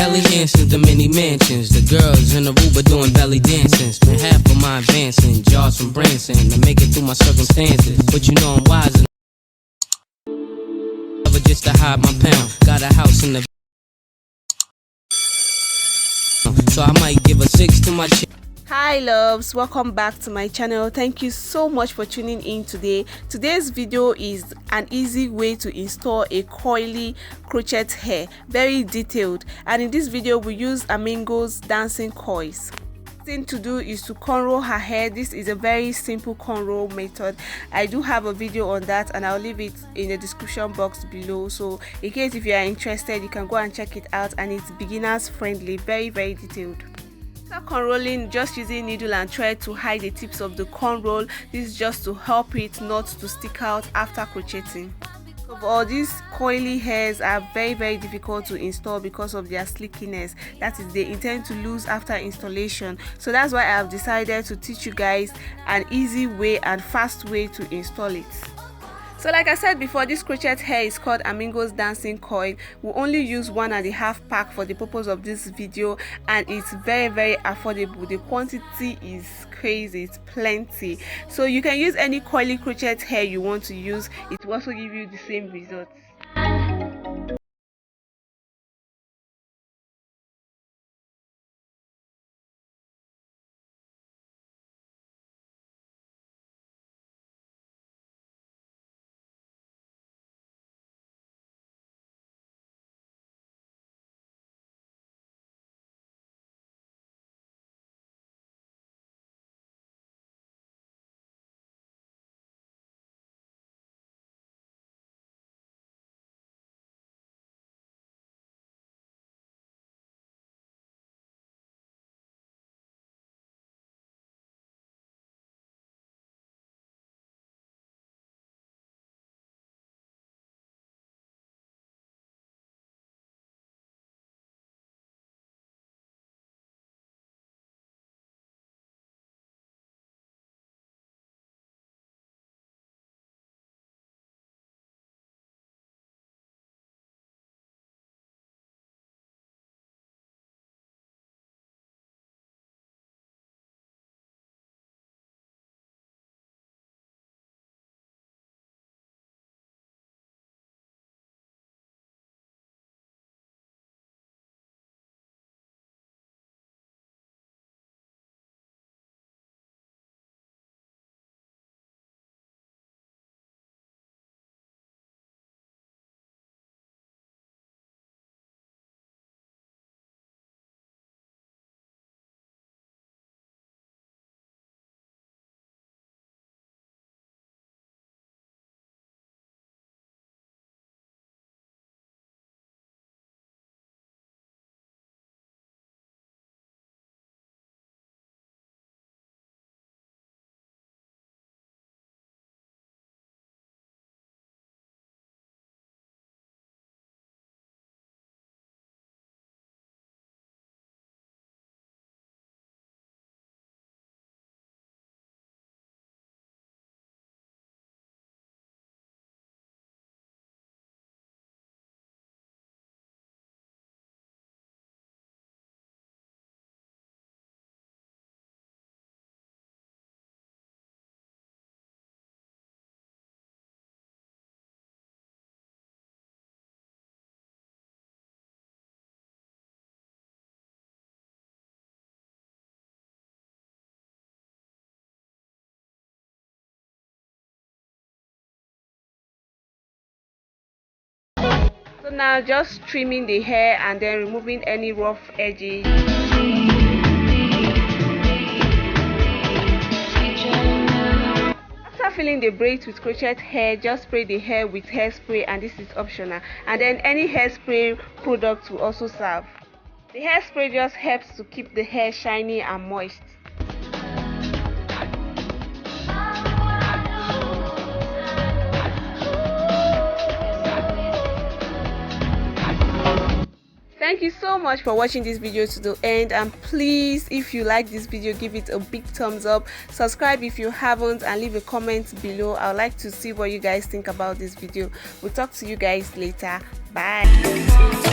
Helly Hansons, the mini mansions. The girls in the Aruba doing belly dancing. Spent half of my advancing, jars from Branson to make it through my circumstances. But you know I'm wise enough just to hide my pound. Got a house in the so I might give a 6 to my chick. Hi loves, welcome back to my channel. Thank you so much for tuning in today. Today's video is an easy way to install a coily crochet hair, very detailed, and in this video we use Amingo's dancing coils. Thing to do is to cornrow her hair. This is a very simple cornrow method. I do have a video on that and I'll leave it in the description box below, so in case if you are interested you can go and check it out, and it's beginners friendly, very detailed. After cornrolling, just using needle and thread to hide the tips of the cornroll. This is just to help it not to stick out after crocheting. All these coily hairs are very difficult to install because of their slickiness, that is, they intend to lose after installation. So that's why I have decided to teach you guys an easy way and fast way to install it. So like I said before, this crochet hair is called Amingo's dancing coil. We only use 1.5 pack for the purpose of this video, and it's very affordable. The quantity is crazy, it's plenty. So you can use any coily crochet hair you want to use. It will also give you the same results. So now just trimming the hair and then removing any rough edges. After filling the braids with crochet hair, just spray the hair with hairspray, and this is optional, and then any hairspray product will also serve. The hairspray just helps to keep the hair shiny and moist. Thank you so much for watching this video to the end, and please, if you like this video, give it a big thumbs up, subscribe if you haven't, and leave a comment below. I would like to see what you guys think about this video. We'll talk to you guys later. Bye.